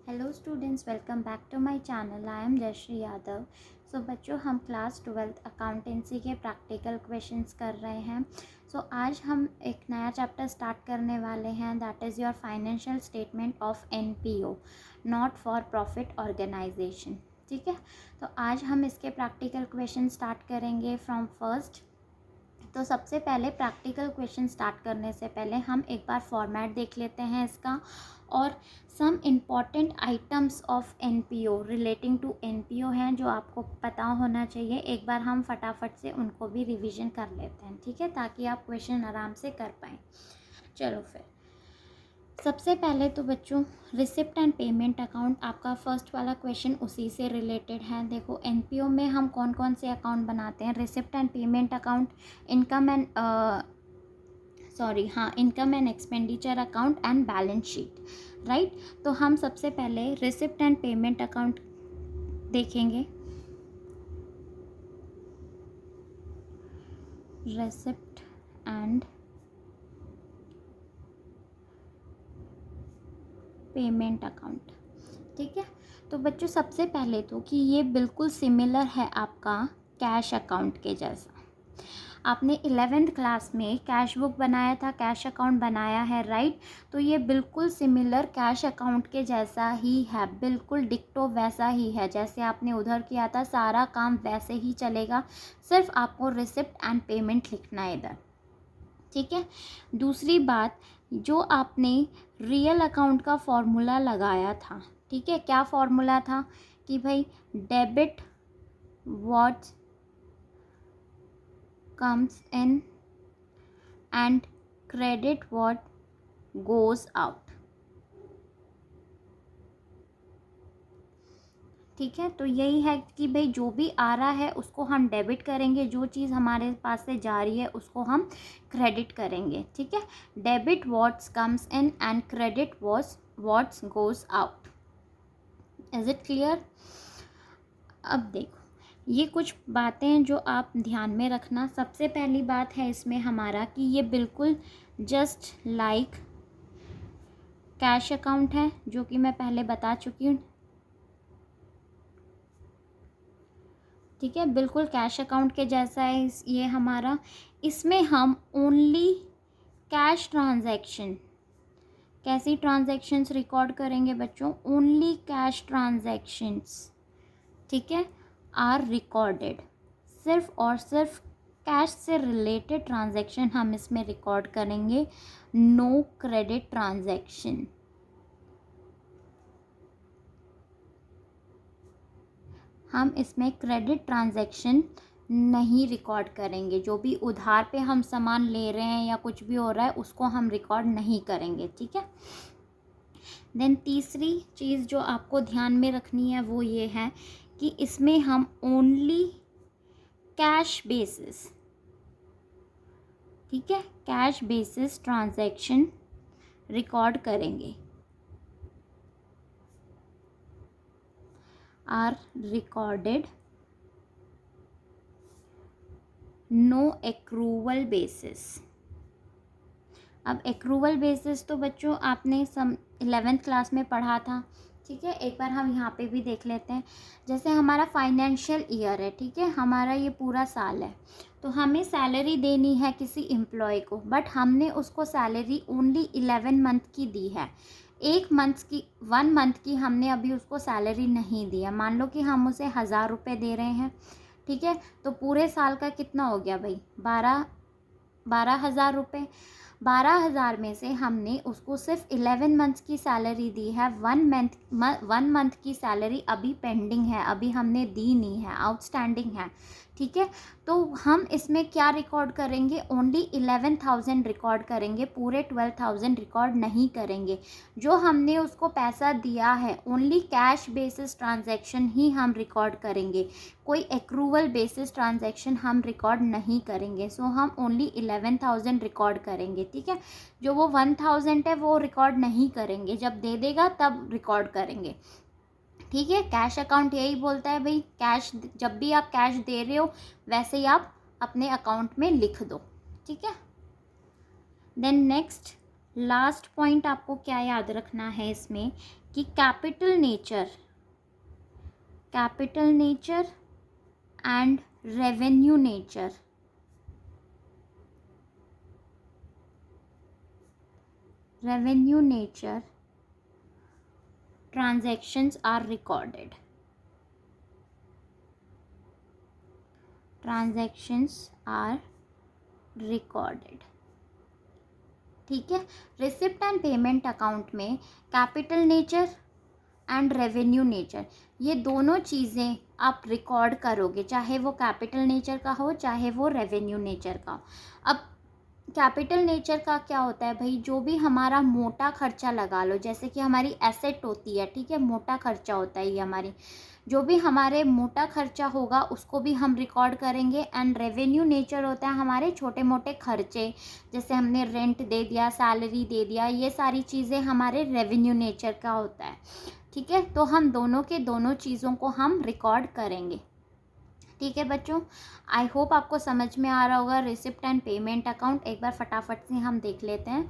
Hello students, welcome back to my channel. I am Jayshree Yadav. So बच्चों, हम class 12th accountancy के practical questions कर रहे हैं। आज हम एक नया चैप्टर स्टार्ट करने वाले हैं, that is your financial statement of NPO, not for profit organisation. ठीक है, तो आज हम इसके प्रैक्टिकल क्वेश्चन स्टार्ट करेंगे फ्रॉम फर्स्ट। तो सबसे पहले प्रैक्टिकल क्वेश्चन स्टार्ट करने से पहले हम एक बार फॉर्मेट देख लेते हैं इसका, और some important items of NPO relating to NPO हैं जो आपको पता होना चाहिए। एक बार हम फटाफट से उनको भी रिवीजन कर लेते हैं, ठीक है, ताकि आप क्वेश्चन आराम से कर पाएँ। चलो फिर सबसे पहले तो बच्चों, रिसिप्ट एंड पेमेंट अकाउंट, आपका फर्स्ट वाला क्वेश्चन उसी से रिलेटेड है। देखो, एनपीओ में हम कौन कौन से अकाउंट बनाते हैं? Receipt and payment account, income and income and expenditure account and balance sheet, right. तो हम सबसे पहले रिसिप्ट एंड पेमेंट अकाउंट देखेंगे। रिसिप्ट एंड पेमेंट अकाउंट, ठीक है। तो बच्चों, सबसे पहले तो कि ये बिल्कुल सिमिलर है आपका कैश अकाउंट के जैसा। आपने 11th क्लास में कैश बुक बनाया था, कैश अकाउंट बनाया है, राइट। तो ये बिल्कुल सिमिलर कैश अकाउंट के जैसा ही है, बिल्कुल डिक्टो वैसा ही है जैसे आपने उधर किया था। सारा काम वैसे ही चलेगा, सिर्फ आपको रिसिप्ट एंड पेमेंट लिखना है इधर, ठीक है। दूसरी बात, जो आपने रियल अकाउंट का फॉर्मूला लगाया था, ठीक है, क्या फॉर्मूला था कि भाई debit what comes in and credit what goes out, ठीक है। तो यही है कि भाई जो भी आ रहा है उसको हम डेबिट करेंगे, जो चीज़ हमारे पास से जा रही है उसको हम क्रेडिट करेंगे, ठीक है। Debit what's comes in and credit what's goes out. Is it clear? अब देखो, ये कुछ बातें हैं जो आप ध्यान में रखना। सबसे पहली बात है इसमें हमारा कि ये बिल्कुल जस्ट लाइक कैश अकाउंट है, जो कि मैं पहले बता चुकी हूँ, ठीक है। बिल्कुल कैश अकाउंट के जैसा है ये हमारा। इसमें हम ओनली कैश ट्रांजैक्शन, कैसी ट्रांजैक्शंस रिकॉर्ड करेंगे बच्चों? ओनली कैश ट्रांजैक्शंस, ठीक है, आर रिकॉर्डेड। सिर्फ और सिर्फ कैश से रिलेटेड ट्रांजैक्शन हम इसमें रिकॉर्ड करेंगे, नो क्रेडिट ट्रांजैक्शन। हम इसमें क्रेडिट ट्रांजैक्शन नहीं रिकॉर्ड करेंगे। जो भी उधार पे हम सामान ले रहे हैं या कुछ भी हो रहा है उसको हम रिकॉर्ड नहीं करेंगे, ठीक है। देन तीसरी चीज़ जो आपको ध्यान में रखनी है वो ये है कि इसमें हम ओनली कैश बेसिस, ठीक है, कैश बेसिस ट्रांजैक्शन रिकॉर्ड करेंगे, are recorded, no accrual basis. अब एक्रूवल बेसिस तो बच्चों आपने 11th क्लास में पढ़ा था, ठीक है। एक बार हम यहाँ पे भी देख लेते हैं। जैसे हमारा फाइनेंशियल ईयर है, ठीक है, हमारा ये पूरा साल है, तो हमें सैलरी देनी है किसी एम्प्लॉय को, बट हमने उसको सैलरी ओनली 11 मंथ की दी है। 1 मंथ की हमने अभी उसको सैलरी नहीं दी है। मान लो कि हम उसे 1000 रुपये दे रहे हैं, ठीक है। तो पूरे साल का कितना हो गया भाई? 12,000 रुपये। 12,000 में से हमने उसको सिर्फ 11 मंथ्स की सैलरी दी है। 1 मंथ की सैलरी अभी पेंडिंग है, अभी हमने दी नहीं है, आउटस्टैंडिंग है, ठीक है। तो हम इसमें क्या रिकॉर्ड करेंगे? ओनली 11,000 रिकॉर्ड करेंगे, पूरे 12,000 रिकॉर्ड नहीं करेंगे। जो हमने उसको पैसा दिया है ओनली कैश बेसिस ट्रांजैक्शन ही हम रिकॉर्ड करेंगे, कोई एक्रूवल बेसिस ट्रांजैक्शन हम रिकॉर्ड नहीं करेंगे। सो हम ओनली 11,000 रिकॉर्ड करेंगे, ठीक है। जो वो 1,000 है वो रिकॉर्ड नहीं करेंगे, जब दे देगा तब रिकॉर्ड करेंगे, ठीक है। कैश अकाउंट यही बोलता है भाई, कैश जब भी आप कैश दे रहे हो वैसे ही आप अपने अकाउंट में लिख दो, ठीक है। देन नेक्स्ट, लास्ट पॉइंट आपको क्या याद रखना है इसमें कि capital nature and revenue nature transactions are recorded. ठीक है। रिसिप्ट एंड पेमेंट अकाउंट में capital nature and revenue nature, ये दोनों चीज़ें आप रिकॉर्ड करोगे, चाहे वो कैपिटल नेचर का हो चाहे वो रेवेन्यू नेचर का हो। अब कैपिटल नेचर का क्या होता है भाई, जो भी हमारा मोटा खर्चा लगा लो, जैसे कि हमारी एसेट होती है, ठीक है, मोटा खर्चा होता है ये हमारी, जो भी हमारे मोटा खर्चा होगा उसको भी हम रिकॉर्ड करेंगे। एंड रेवेन्यू नेचर होता है हमारे छोटे मोटे खर्चे, जैसे हमने रेंट दे दिया, सैलरी दे दिया, ये सारी चीज़ें हमारे रेवेन्यू नेचर का होता है। ठीक है, तो हम दोनों चीज़ों को हम रिकॉर्ड करेंगे। ठीक है बच्चों, आई होप आपको समझ में आ रहा होगा। रिसिप्ट एंड पेमेंट अकाउंट एक बार फटाफट से हम देख लेते हैं।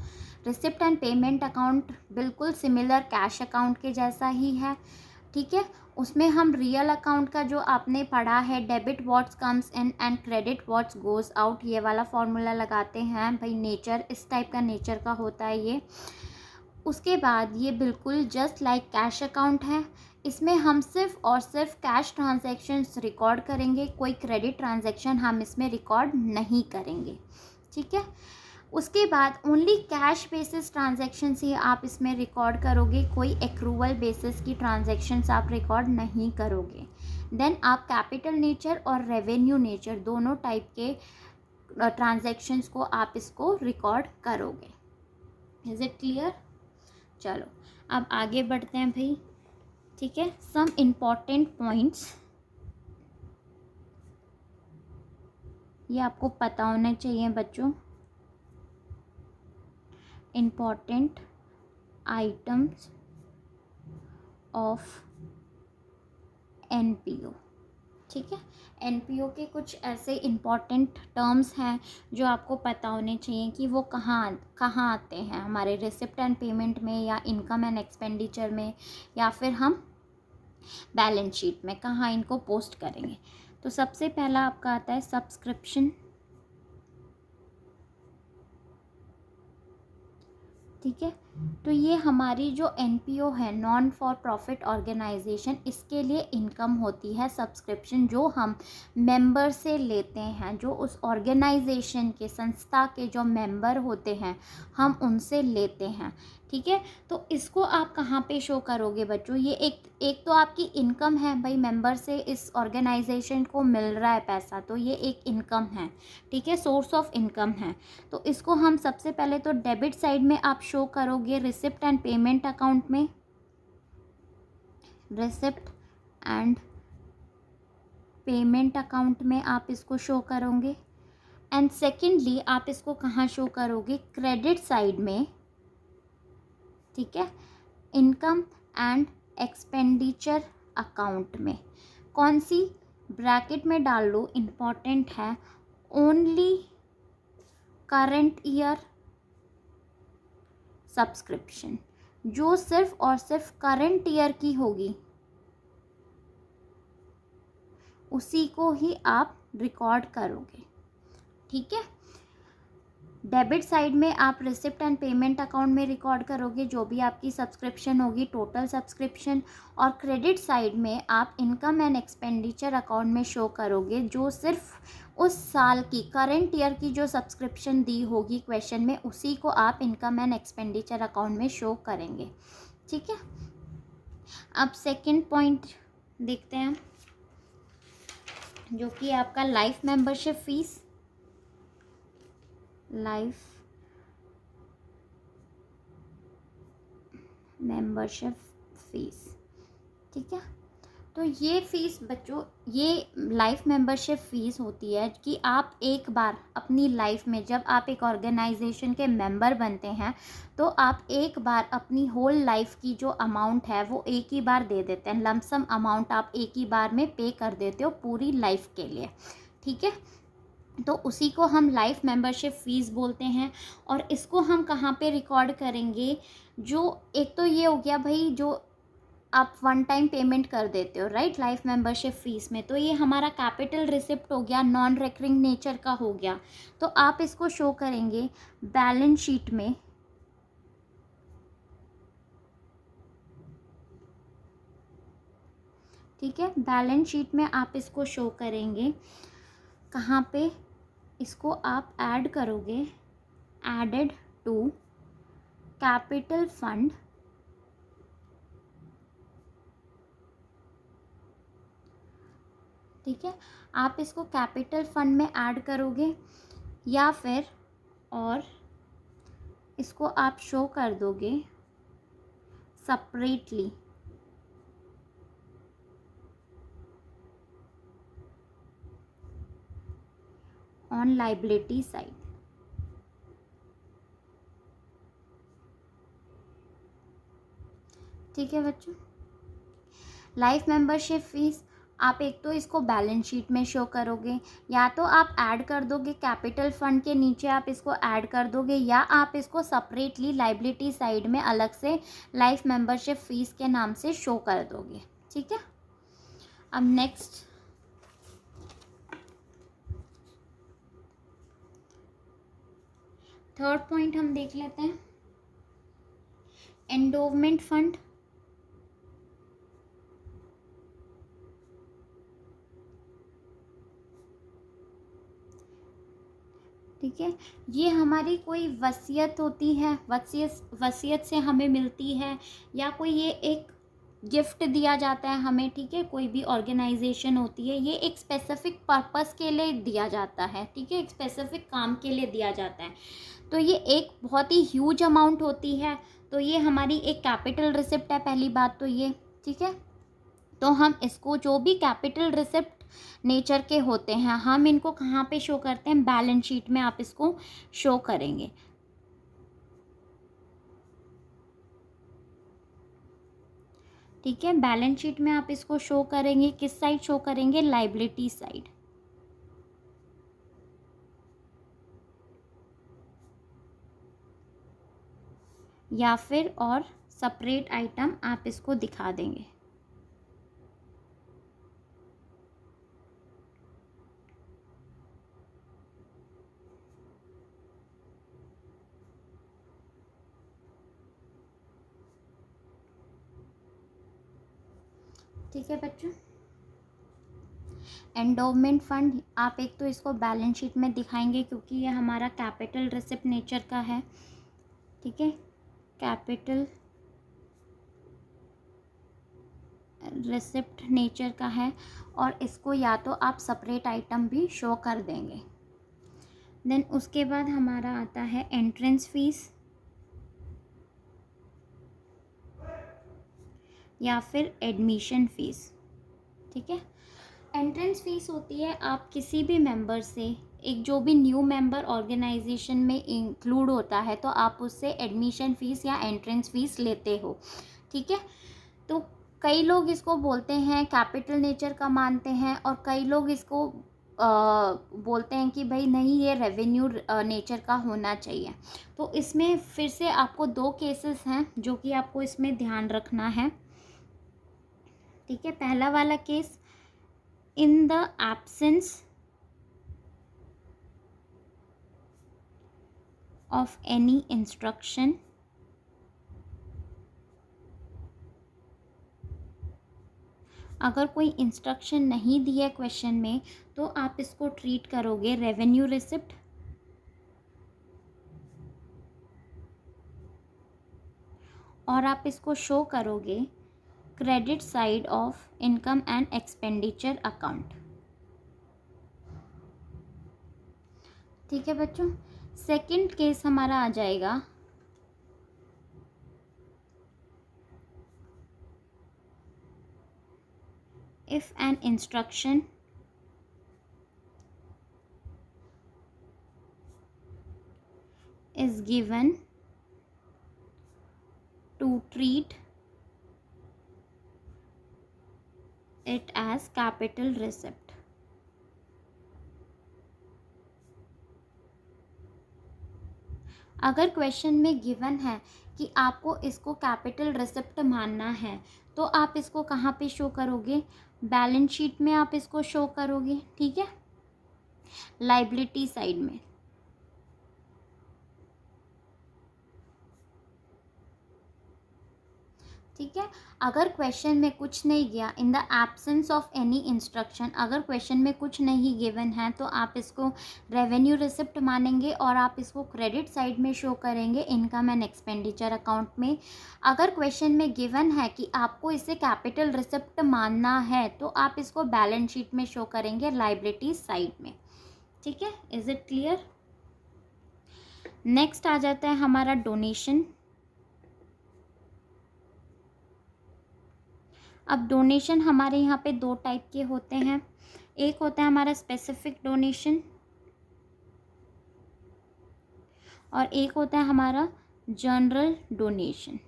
रिसिप्ट एंड पेमेंट अकाउंट बिल्कुल सिमिलर कैश अकाउंट के जैसा ही है। ठीक है, उसमें हम रियल अकाउंट का जो आपने पढ़ा है, debit what's comes in and credit what's goes out, ये वाला फॉर्मूला लगाते हैं भाई। नेचर इस टाइप का नेचर का होता है ये। उसके बाद ये बिल्कुल जस्ट लाइक कैश अकाउंट है। इसमें हम सिर्फ और सिर्फ कैश ट्रांजैक्शंस रिकॉर्ड करेंगे, कोई क्रेडिट ट्रांजैक्शन हम इसमें रिकॉर्ड नहीं करेंगे। ठीक है, उसके बाद ओनली कैश बेसिस ट्रांजैक्शंस ही आप इसमें रिकॉर्ड करोगे, कोई एक्रूवल बेसिस की ट्रांजैक्शंस आप रिकॉर्ड नहीं करोगे। देन आप कैपिटल नेचर और रेवेन्यू नेचर दोनों टाइप के ट्रांजैक्शंस को आप इसको रिकॉर्ड करोगे। Is it clear? चलो अब आगे बढ़ते हैं भाई। ठीक है, सम इम्पॉर्टेंट पॉइंट्स ये आपको पता होना चाहिए बच्चों। Important items of NPO. ठीक है, एनपीओ के कुछ ऐसे इम्पॉर्टेंट टर्म्स हैं जो आपको पता होने चाहिए कि वो कहाँ आते हैं हमारे रिसिप्ट एंड पेमेंट में, या इनकम एंड एक्सपेंडिचर में, या फिर हम बैलेंस शीट में कहाँ इनको पोस्ट करेंगे। तो सबसे पहला आपका आता है सब्सक्रिप्शन। ठीक है, तो ये हमारी जो एनपीओ है, नॉन फॉर प्रॉफिट ऑर्गेनाइजेशन, इसके लिए इनकम होती है सब्सक्रिप्शन, जो हम मेंबर से लेते हैं, जो उस ऑर्गेनाइजेशन के, संस्था के जो मेंबर होते हैं हम उनसे लेते हैं। ठीक है, तो इसको आप कहाँ पे शो करोगे बच्चों? ये एक तो आपकी इनकम है भाई, मेंबर से इस ऑर्गेनाइजेशन को मिल रहा है पैसा, तो ये एक इनकम है। ठीक है, सोर्स ऑफ इनकम है। तो इसको हम सबसे पहले तो डेबिट साइड में आप शो करोगे रिसिप्ट एंड पेमेंट अकाउंट में, रिसिप्ट एंड पेमेंट अकाउंट में आप इसको शो करोगे। एंड सेकेंडली आप इसको कहाँ शो करोगे? क्रेडिट साइड में। ठीक है, इनकम एंड एक्सपेंडिचर अकाउंट में। कौन सी? ब्रैकेट में डाल लो, इम्पॉर्टेंट है, ओनली करंट ईयर सब्सक्रिप्शन, जो सिर्फ और सिर्फ करंट ईयर की होगी उसी को ही आप रिकॉर्ड करोगे। ठीक है, डेबिट साइड में आप रिसिप्ट एंड पेमेंट अकाउंट में रिकॉर्ड करोगे जो भी आपकी सब्सक्रिप्शन होगी, टोटल सब्सक्रिप्शन। और क्रेडिट साइड में आप इनकम एंड एक्सपेंडिचर अकाउंट में शो करोगे जो सिर्फ उस साल की, करंट ईयर की जो सब्सक्रिप्शन दी होगी क्वेश्चन में, उसी को आप इनकम एंड एक्सपेंडिचर अकाउंट में शो करेंगे। ठीक है, अब सेकेंड पॉइंट देखते हैं जो कि आपका life membership fees. Life membership fees. ठीक है, तो ये फ़ीस बच्चों, ये लाइफ मेंबरशिप फ़ीस होती है कि आप एक बार अपनी लाइफ में, जब आप एक ऑर्गेनाइजेशन के मेंबर बनते हैं, तो आप एक बार अपनी होल लाइफ की जो अमाउंट है वो एक ही बार दे देते हैं। लमसम अमाउंट आप एक ही बार में पे कर देते हो पूरी लाइफ के लिए। ठीक है, तो उसी को हम लाइफ मेंबरशिप फ़ीस बोलते हैं। और इसको हम कहाँ पे रिकॉर्ड करेंगे, जो एक तो ये हो गया भाई जो आप वन टाइम पेमेंट कर देते हो राइट लाइफ मेंबरशिप फ़ीस में, तो ये हमारा कैपिटल रिसिप्ट हो गया, नॉन रेकरिंग नेचर का हो गया। तो आप इसको शो करेंगे बैलेंस शीट में, ठीक है। बैलेंस शीट में आप इसको शो करेंगे, कहाँ पे इसको आप ऐड करोगे, एडेड टू कैपिटल फंड, ठीक है। आप इसको कैपिटल फंड में ऐड करोगे या फिर और इसको आप शो कर दोगे सेपरेटली ऑन लाइबिलिटी साइड, ठीक है बच्चों। लाइफ मेंबरशिप फ़ीस आप एक तो इसको बैलेंस शीट में शो करोगे, या तो आप ऐड कर दोगे कैपिटल फंड के नीचे, आप इसको ऐड कर दोगे, या आप इसको सेपरेटली लाइबिलिटी साइड में अलग से लाइफ मेंबरशिप फ़ीस के नाम से शो कर दोगे, ठीक है। अब नेक्स्ट थर्ड पॉइंट हम देख लेते हैं, एंडोवमेंट फंड। ठीक है, ये हमारी कोई वसीयत होती है, वसीयत से हमें मिलती है, या कोई ये एक गिफ्ट दिया जाता है हमें, ठीक है। कोई भी ऑर्गेनाइजेशन होती है, ये एक स्पेसिफिक पर्पस के लिए दिया जाता है, ठीक है, एक स्पेसिफिक काम के लिए दिया जाता है। तो ये एक बहुत ही ह्यूज अमाउंट होती है, तो ये हमारी एक कैपिटल रिसिप्ट है, पहली बात तो ये, ठीक है। तो हम इसको जो भी कैपिटल रिसिप्ट नेचर के होते हैं, हम इनको कहाँ पे शो करते हैं, बैलेंस शीट में आप इसको शो करेंगे, ठीक है। बैलेंस शीट में आप इसको शो करेंगे, किस साइड शो करेंगे, लाइबिलिटी साइड, या फिर और सेपरेट आइटम आप इसको दिखा देंगे, ठीक है बच्चों। एंडोवमेंट फंड आप एक तो इसको बैलेंस शीट में दिखाएंगे, क्योंकि ये हमारा कैपिटल रिसिप्ट नेचर का है, ठीक है, कैपिटल रिसिप्ट नेचर का है। और इसको या तो आप सेपरेट आइटम भी शो कर देंगे। देन उसके बाद हमारा आता है एंट्रेंस फीस, या फिर एडमिशन फ़ीस, ठीक है। एंट्रेंस फ़ीस होती है, आप किसी भी मेंबर से, एक जो भी न्यू मेंबर ऑर्गेनाइजेशन में इंक्लूड होता है, तो आप उससे एडमिशन फ़ीस या एंट्रेंस फ़ीस लेते हो, ठीक है। तो कई लोग इसको बोलते हैं कैपिटल नेचर का मानते हैं, और कई लोग इसको बोलते हैं कि भाई नहीं, ये रेवेन्यू नेचर का होना चाहिए। तो इसमें फिर से आपको दो केसेस हैं जो कि आपको इसमें ध्यान रखना है, ठीक है। पहला वाला case, in the absence of any instruction, अगर कोई इंस्ट्रक्शन नहीं दिया क्वेश्चन में, तो आप इसको ट्रीट करोगे रेवेन्यू रिसिप्ट, और आप इसको शो करोगे credit side of income and expenditure account, ठीक है बच्चों। सेकंड केस हमारा आ जाएगा, if an instruction is given to treat it as capital receipt, अगर क्वेश्चन में गिवन है कि आपको इसको कैपिटल रिसिप्ट मानना है तो आप इसको कहाँ पे शो करोगे, बैलेंस शीट में आप इसको शो करोगे, ठीक है, लाइबिलिटी साइड में। ठीक है, अगर क्वेश्चन में कुछ नहीं गया, in the absence of any instruction, अगर क्वेश्चन में कुछ नहीं गिवन है तो आप इसको रेवेन्यू रिसिप्ट मानेंगे और आप इसको क्रेडिट साइड में शो करेंगे इनकम एंड एक्सपेंडिचर अकाउंट में। अगर क्वेश्चन में गिवन है कि आपको इसे कैपिटल रिसिप्ट मानना है तो आप इसको बैलेंस शीट में शो करेंगे लाइबिलिटी साइड में। ठीक है, इज इट क्लियर? नेक्स्ट आ जाता है हमारा डोनेशन। अब डोनेशन हमारे यहाँ पे दो टाइप के होते हैं, एक होता है हमारा स्पेसिफिक डोनेशन और एक होता है हमारा जनरल डोनेशन।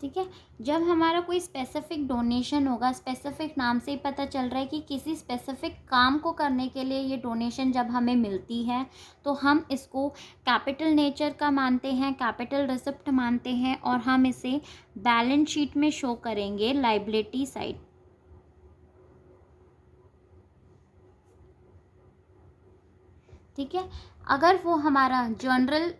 ठीक है, जब हमारा कोई स्पेसिफिक डोनेशन होगा, स्पेसिफिक नाम से ही पता चल रहा है कि किसी स्पेसिफिक काम को करने के लिए ये डोनेशन जब हमें मिलती है तो हम इसको कैपिटल नेचर का मानते हैं, कैपिटल रिसिप्ट मानते हैं और हम इसे बैलेंस शीट में शो करेंगे लाइबिलिटी साइड। ठीक है, अगर वो हमारा जनरल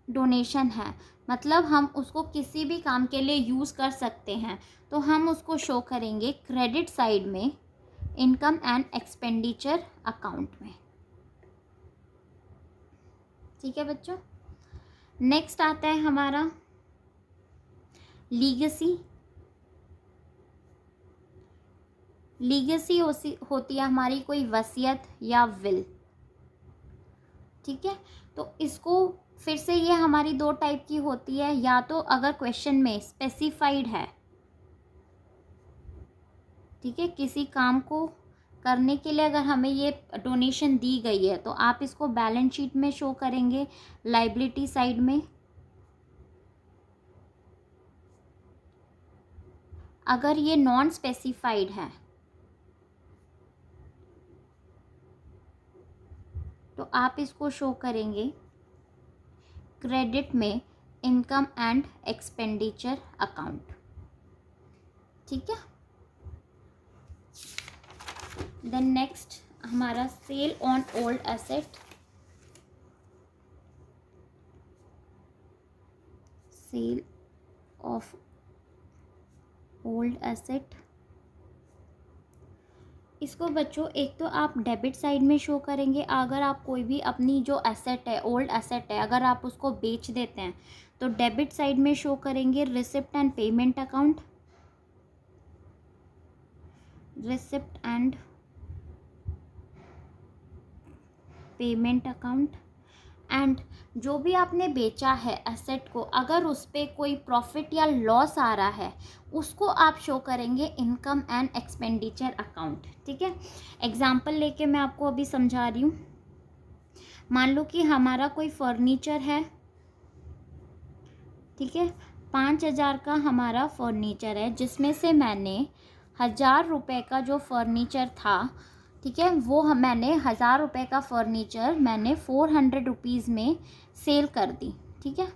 डोनेशन है, मतलब हम उसको किसी भी काम के लिए यूज़ कर सकते हैं, तो हम उसको शो करेंगे क्रेडिट साइड में इनकम एंड एक्सपेंडिचर अकाउंट में। ठीक है बच्चों, नेक्स्ट आता है हमारा लीगेसी। लीगेसी होती है हमारी कोई वसीयत या विल। ठीक है, तो इसको फिर से ये हमारी दो टाइप की होती है, या तो अगर क्वेश्चन में स्पेसिफाइड है, ठीक है, किसी काम को करने के लिए अगर हमें ये डोनेशन दी गई है तो आप इसको बैलेंस शीट में शो करेंगे लाइबिलिटी साइड में। अगर ये नॉन स्पेसिफाइड है तो आप इसको शो करेंगे क्रेडिट में इनकम एंड एक्सपेंडिचर अकाउंट। ठीक है, देन नेक्स्ट हमारा sale on old asset. Sale of old asset, इसको बच्चों एक तो आप डेबिट साइड में शो करेंगे। अगर आप कोई भी अपनी जो एसेट है, ओल्ड एसेट है, अगर आप उसको बेच देते हैं तो डेबिट साइड में शो करेंगे receipt and payment account, receipt and payment account. And जो भी आपने बेचा है एसेट को, अगर उस पर कोई प्रॉफिट या लॉस आ रहा है उसको आप शो करेंगे इनकम एंड एक्सपेंडिचर अकाउंट। ठीक है, एग्जांपल लेके मैं आपको अभी समझा रही हूँ। मान लो कि हमारा कोई फर्नीचर है, ठीक है, 5,000 का हमारा फर्नीचर है, जिसमें से मैंने 1,000 रुपये का जो फर्नीचर था, ठीक है, वो मैंने 1,000 रुपये का फर्नीचर मैंने 400 रुपीज़ में सेल कर दी। ठीक है,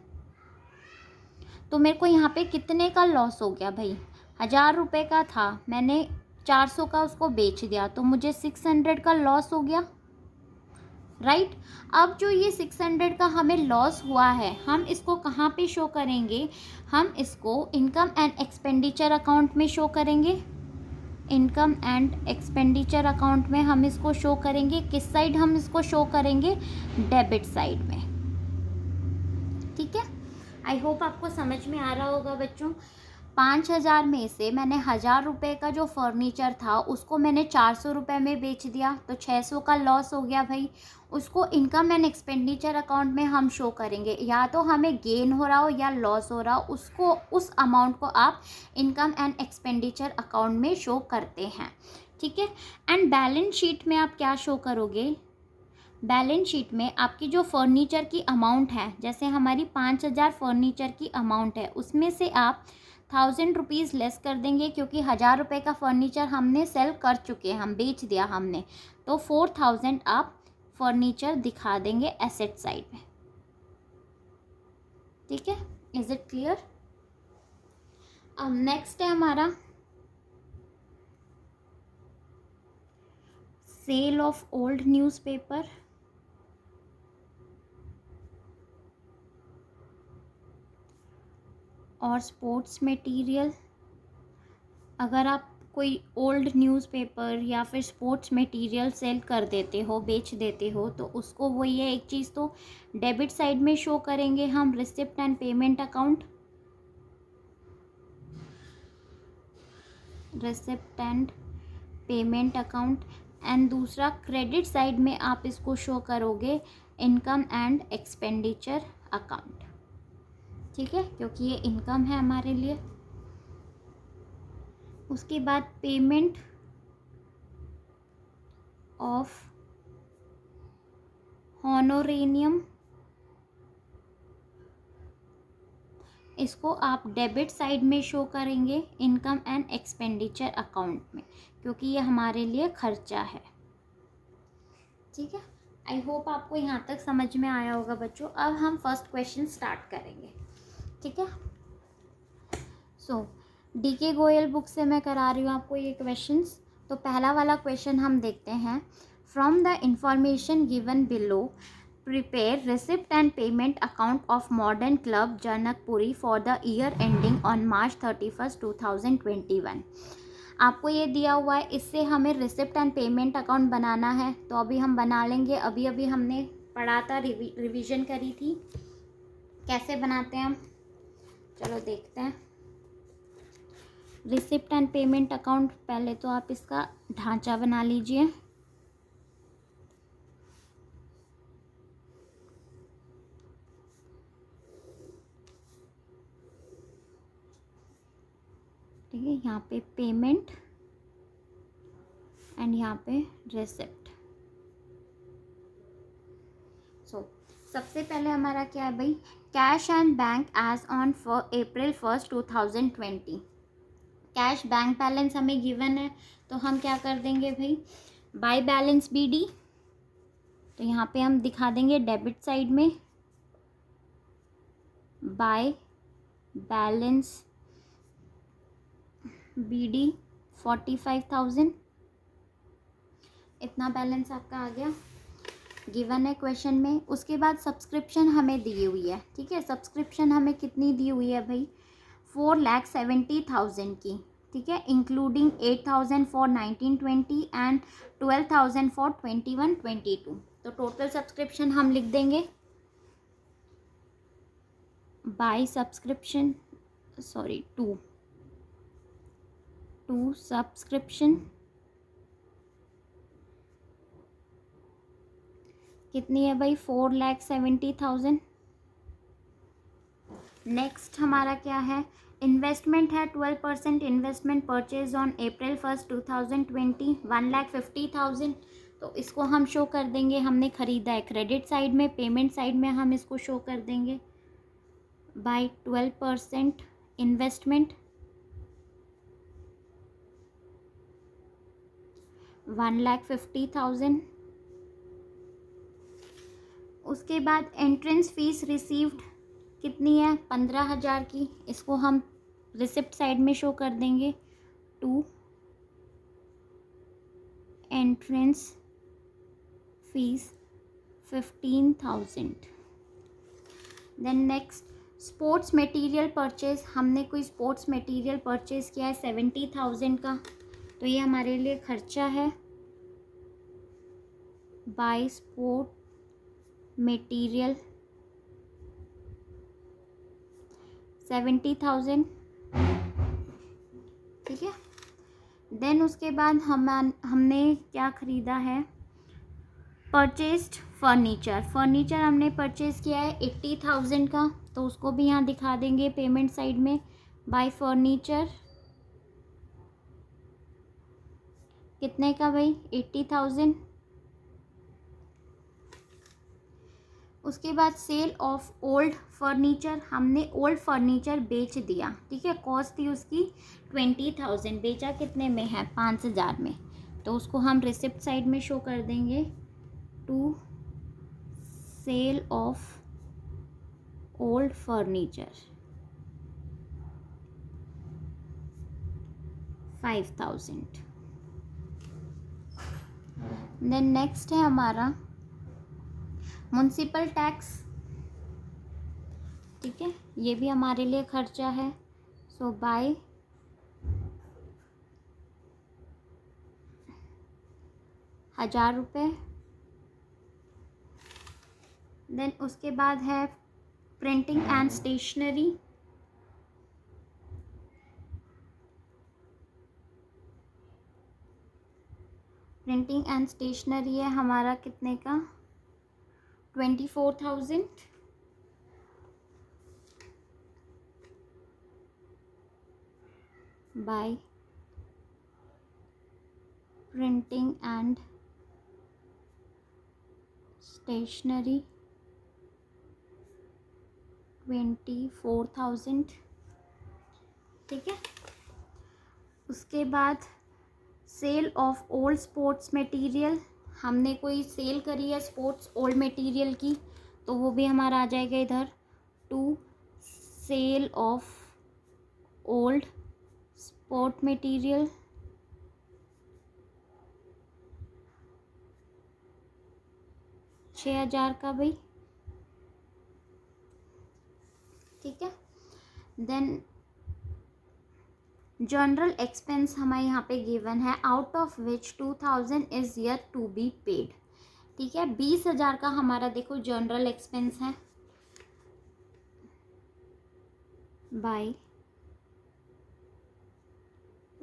तो मेरे को यहाँ पे कितने का लॉस हो गया भाई? 1,000 रुपये का था, मैंने 400 का उसको बेच दिया, तो मुझे 600 का लॉस हो गया, राइट। अब जो ये 600 का हमें लॉस हुआ है, हम इसको कहाँ पे शो करेंगे? हम इसको इनकम एंड एक्सपेंडिचर अकाउंट में शो करेंगे। इनकम एंड एक्सपेंडिचर अकाउंट में हम इसको शो करेंगे। किस साइड हम इसको शो करेंगे? डेबिट साइड में। ठीक है, आई होप आपको समझ में आ रहा होगा बच्चों। 5,000 में से मैंने 1,000 रुपये का जो फर्नीचर था उसको मैंने 400 रुपये में बेच दिया, तो 600 का लॉस हो गया भाई। उसको इनकम एंड एक्सपेंडिचर अकाउंट में हम शो करेंगे, या तो हमें गेन हो रहा हो या लॉस हो रहा हो, उसको उस अमाउंट को आप इनकम एंड एक्सपेंडिचर अकाउंट में शो करते हैं। ठीक है, एंड बैलेंस शीट में आप क्या शो करोगे? बैलेंस शीट में आपकी जो फर्नीचर की अमाउंट है, जैसे हमारी 5,000 फर्नीचर की अमाउंट है, उसमें से आप 1,000 रुपीज़ लेस कर देंगे, क्योंकि 1,000 रुपये का फर्नीचर हमने सेल कर चुके हैं, हम बेच दिया हमने, तो 4,000 आप फर्नीचर दिखा देंगे एसेट साइड में। ठीक है, इज इट क्लियर? अब नेक्स्ट है हमारा सेल ऑफ ओल्ड न्यूज़पेपर और स्पोर्ट्स मटेरियल। अगर आप कोई ओल्ड न्यूज़पेपर या फिर स्पोर्ट्स मटेरियल सेल कर देते हो, बेच देते हो, तो उसको वो ये एक चीज़ तो डेबिट साइड में शो करेंगे हम, receipt and payment account, receipt and payment account, and दूसरा क्रेडिट साइड में आप इसको शो करोगे इनकम एंड एक्सपेंडिचर अकाउंट। ठीक है, क्योंकि ये इनकम है हमारे लिए। उसके बाद पेमेंट ऑफ हॉनोरेनियम, इसको आप डेबिट साइड में शो करेंगे इनकम एंड एक्सपेंडिचर अकाउंट में, क्योंकि ये हमारे लिए खर्चा है। ठीक है, आई होप आपको यहाँ तक समझ में आया होगा बच्चों। अब हम फर्स्ट क्वेश्चन स्टार्ट करेंगे। ठीक है, सो डीके गोयल बुक से मैं करा रही हूँ आपको ये क्वेश्चंस। तो पहला वाला क्वेश्चन हम देखते हैं। From the information given below, prepare receipt and payment account of modern club Janakpuri for the year ending on March 31, 2021। आपको ये दिया हुआ है, इससे हमें रिसिप्ट एंड पेमेंट अकाउंट बनाना है। तो अभी हम बना लेंगे। अभी अभी हमने पढ़ा था, रिवीजन करी थी, कैसे बनाते हैं हम। चलो देखते हैं। रिसिप्ट एंड पेमेंट अकाउंट, पहले तो आप इसका ढांचा बना लीजिए। ठीक है, यहाँ पे पेमेंट एंड यहाँ पे रिसिप्ट। सो सबसे पहले हमारा क्या है भाई, cash and bank as on April 1, 2020। Cash bank balance हमें गिवन है, तो हम क्या कर देंगे भाई, बाय बैलेंस BD। तो यहाँ पे हम दिखा देंगे डेबिट साइड में बाय बैलेंस BD 45,000। इतना बैलेंस आपका आ गया, गिवन है क्वेश्चन में। उसके बाद सब्सक्रिप्शन हमें दी हुई है। ठीक है, सब्सक्रिप्शन हमें कितनी दी हुई है भाई, 4,70,000 की। ठीक है, इंक्लूडिंग 8,000 फॉर 1920 एंड 12,000 फॉर 21-22। तो टोटल सब्सक्रिप्शन हम लिख देंगे by subscription, sorry to subscription कितनी है भाई, 4,70,000। नेक्स्ट हमारा क्या है, इन्वेस्टमेंट है 12% इन्वेस्टमेंट परचेज ऑन April 1, 2020, 1,50,000। तो इसको हम शो कर देंगे, हमने ख़रीदा है क्रेडिट साइड में, पेमेंट साइड में हम इसको शो कर देंगे बाय 12% इन्वेस्टमेंट 1,50,000। उसके बाद एंट्रेंस फीस रिसीव्ड कितनी है, 15,000 की। इसको हम रिसिप्ट साइड में शो कर देंगे to entrance fees 15,000। Then next sports material purchase, हमने कोई स्पोर्ट्स मटेरियल परचेज किया है 70,000 का, तो ये हमारे लिए खर्चा है बाय स्पोर्ट मटेरियल 70,000। ठीक है, देन उसके बाद हमने क्या ख़रीदा है, परचेस्ड फर्नीचर हमने परचेज़ किया है 80,000 का। तो उसको भी यहाँ दिखा देंगे पेमेंट साइड में बाय फर्नीचर कितने का भाई, 80,000। उसके बाद सेल ऑफ ओल्ड फर्नीचर, हमने ओल्ड फर्नीचर बेच दिया। ठीक है, कॉस्ट थी उसकी 20,000, बेचा कितने में है, 5,000 में। तो उसको हम रिसिप्ट साइड में शो कर देंगे to sale of old furniture 5000। Then next है हमारा म्युनिसिपल टैक्स, ठीक है, ये भी हमारे लिए खर्चा है। सो बाय 1000 रुपये। देन उसके बाद है printing and stationery, printing and stationery है हमारा कितने का 24,000। बाय प्रिंटिंग एंड स्टेशनरी 24,000, ठीक है। उसके बाद sale of old sports material, हमने कोई सेल करी है स्पोर्ट्स ओल्ड मटेरियल की, तो वो भी हमारा आ जाएगा इधर to sale of old sport material 6,000 का भाई, ठीक है। देन जनरल एक्सपेंस हमारे यहाँ पे गिवन है, out of which 2,000 is yet to be paid, ठीक है। 20,000 का हमारा देखो जनरल एक्सपेंस है। बाय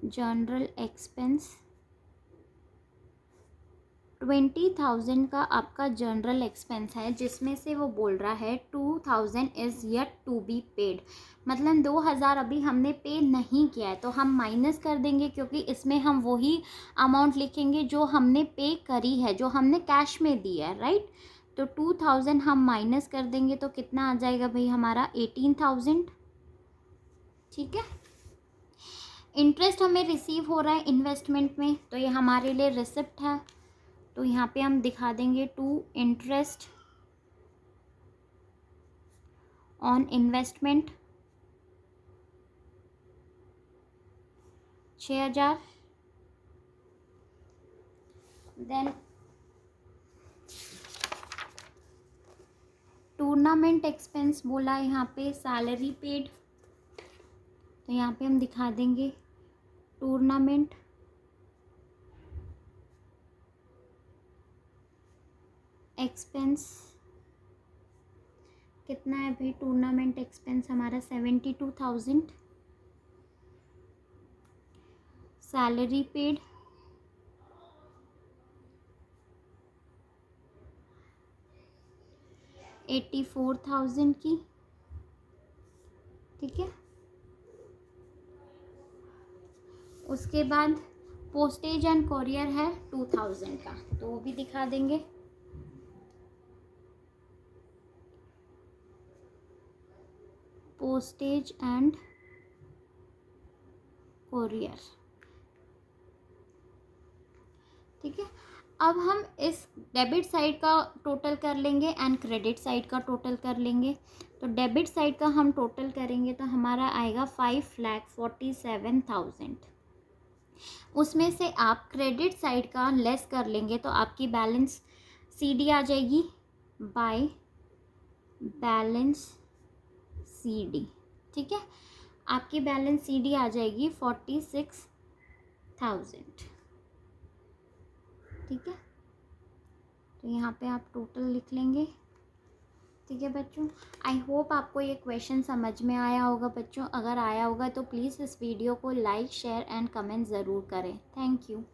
जनरल एक्सपेंस 20,000 का आपका जनरल एक्सपेंस है, जिसमें से वो बोल रहा है 2,000 is yet to be paid, मतलब 2,000 अभी हमने पे नहीं किया है, तो हम माइनस कर देंगे, क्योंकि इसमें हम वही अमाउंट लिखेंगे जो हमने पे करी है, जो हमने कैश में दी है, राइट। तो 2,000 हम माइनस कर देंगे तो कितना आ जाएगा भाई हमारा 18,000, ठीक है। इंटरेस्ट हमें रिसीव हो रहा है इन्वेस्टमेंट में, तो ये हमारे लिए रिसिप्ट है, तो यहाँ पे हम दिखा देंगे to interest on investment 6,000। Then tournament expense बोला है यहाँ पे सैलरी पेड, तो यहाँ पे हम दिखा देंगे टूर्नामेंट एक्सपेंस कितना है भाई, टूर्नामेंट एक्सपेंस हमारा 72,000। सैलरी पेड 84,000 की, ठीक है। उसके बाद पोस्टेज एंड कोरियर है 2,000 का, तो वो भी दिखा देंगे। पोस्टेज एंड कोरियर, ठीक है। अब हम इस डेबिट साइड का टोटल कर लेंगे एंड क्रेडिट साइड का टोटल कर लेंगे। तो डेबिट साइड का हम टोटल करेंगे तो हमारा आएगा 5,47,000। उसमें से आप क्रेडिट साइड का लेस कर लेंगे तो आपकी बैलेंस सीडी आ जाएगी, बाय बैलेंस सीडी, ठीक है। आपकी बैलेंस सीडी आ जाएगी 46,000, ठीक है। तो यहाँ पे आप टोटल लिख लेंगे, ठीक है बच्चों। आई होप आपको ये क्वेश्चन समझ में आया होगा बच्चों। अगर आया होगा तो प्लीज़ इस वीडियो को लाइक शेयर एंड कमेंट ज़रूर करें। Thank you.